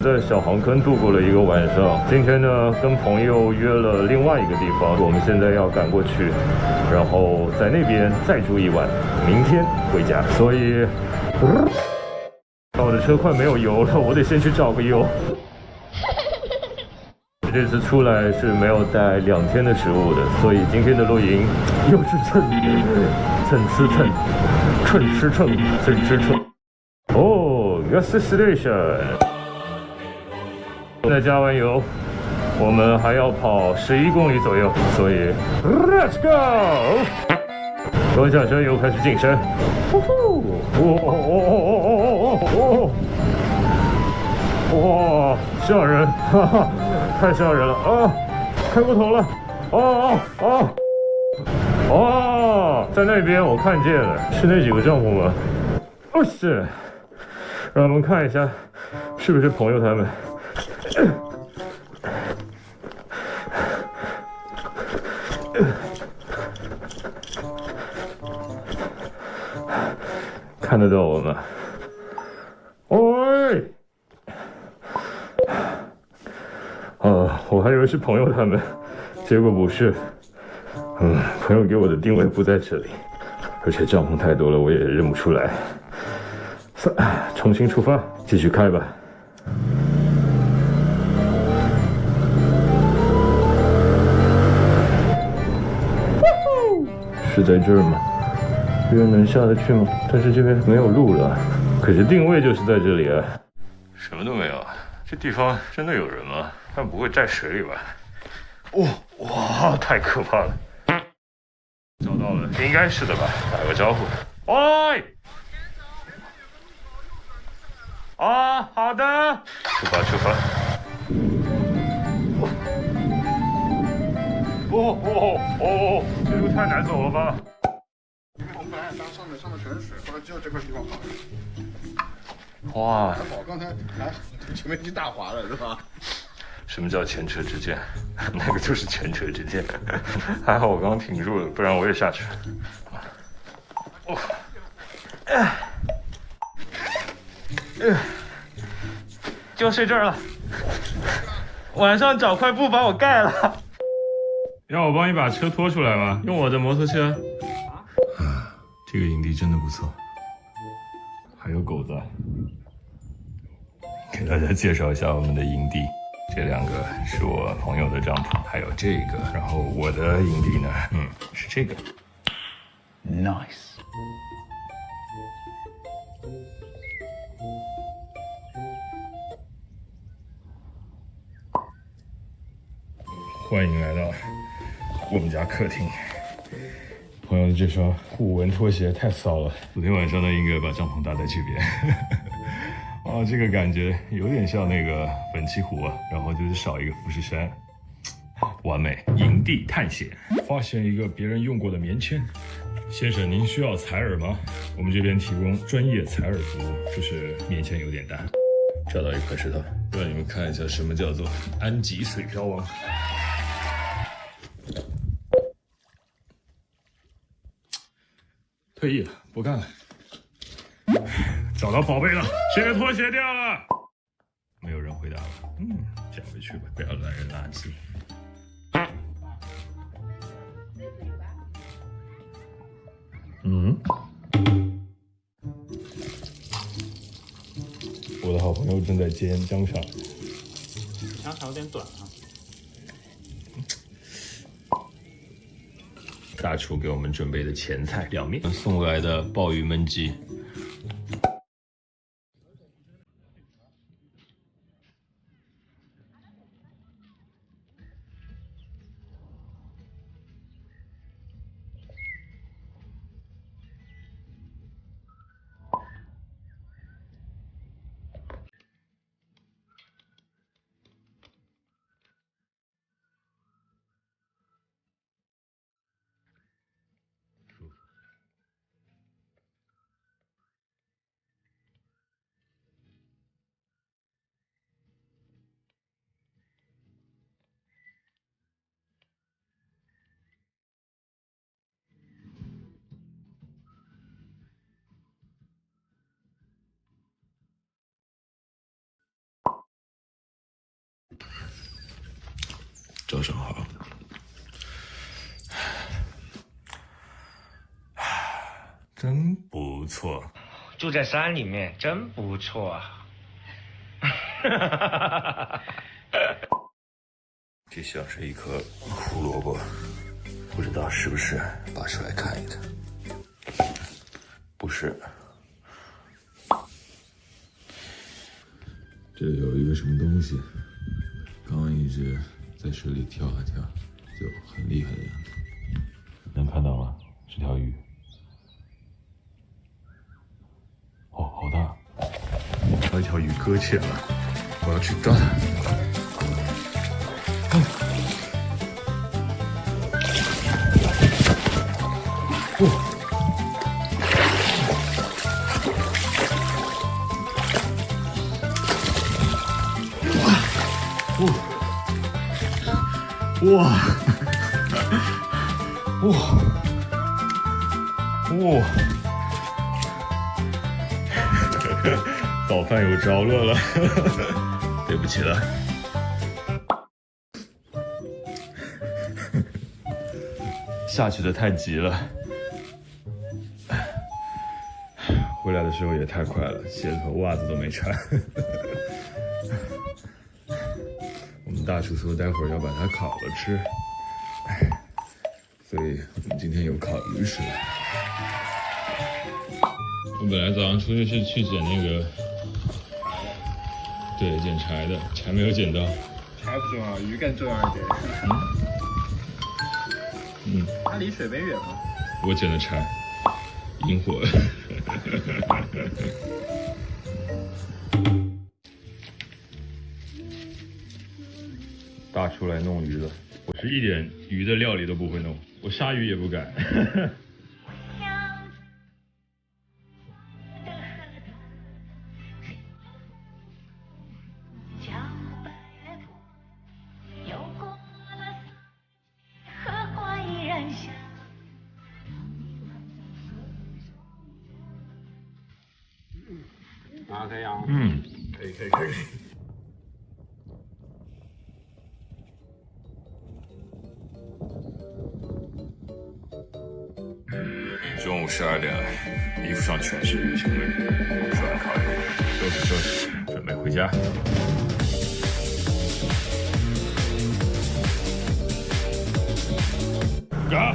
在小航坑度过了一个晚上，今天呢跟朋友约了另外一个地方，我们现在要赶过去，然后在那边再住一晚，明天回家。所以，我的车快没有油了，我得先去找个油。这次出来是没有带2天的食物的，所以今天的露营又是蹭吃蹭，蹭吃蹭，蹭吃蹭。哦 ，gas station。现在加完油，我们还要跑11公里左右，所以 Let's go！ 刚下车又开始晋升，哇，吓人，哈哈，太吓人了啊！开过头了，在那边我看见了，是那几个帐篷吗？哦是，让我们看一下，是不是朋友他们？看得到我吗？喂！我还以为是朋友他们，结果不是。朋友给我的定位不在这里，而且帐篷太多了，我也认不出来。重新出发，继续开吧。是在这儿吗？这边能下得去吗？但是这边没有路了，可是定位就是在这里啊。什么都没有，这地方真的有人吗？他们不会在水里吧？哇，太可怕了！找到了，应该是的吧？打个招呼。喂！好的，出发。这路太难走了吧？因为我们本来想上面全是水，后来只有这块地方好。哇！还好刚才前面已经打滑了，是吧？什么叫前车之鉴？那个就是前车之鉴。还好我刚刚挺住了，不然我也下去了。就睡这儿了。晚上找块布把我盖了。要我帮你把车拖出来吗？用我的摩托车。这个营地真的不错，还有狗子。给大家介绍一下我们的营地，这2个是我朋友的帐篷，还有这个，然后我的营地呢，是这个。Nice。欢迎来到我们家客厅。朋友的这双虎纹拖鞋太骚了，昨天晚上呢，应该把帐篷搭在这边。这个感觉有点像那个粉漆湖啊，然后就是少一个富士山，完美。营地探险，发现一个别人用过的棉签。先生，您需要采耳吗？我们这边提供专业采耳服务，就是棉签有点大。找到一块石头，让你们看一下什么叫做安吉水漂王。退役了，不干了。找到宝贝了，这个拖鞋掉了。没有人回答了，捡回去吧，不要乱扔垃圾。我的好朋友正在煎香肠。香肠有点短啊。大厨给我们准备的前菜凉面，送过来的鲍鱼焖鸡。早上好。真不错，住在山里面真不错啊。这像是一颗胡萝卜，不知道是不是？拔出来看一看。不是。这里有一个什么东西，刚刚一直在水里跳啊跳，就很厉害的样子。能看到吗？是条鱼。哦，好大！把一条鱼搁浅了，我要去抓它。哇！早饭有着落了，对不起了。下去的太急了，回来的时候也太快了，鞋子和袜子都没穿。我们大厨说待会儿要把它烤了吃，所以我们今天有烤鱼吃。我本来早上出去是去捡那个，对，捡柴的，柴没有捡到。柴不重要，鱼更重要一点。它离水边远吗？我捡的柴，引火。大厨来弄鱼了，我是一点鱼的料理都不会弄，我杀鱼也不敢。啊，可以啊。可以。中午12点了，衣服上全是鱼腥味。吃完烤鱼，收拾，准备回家。啊！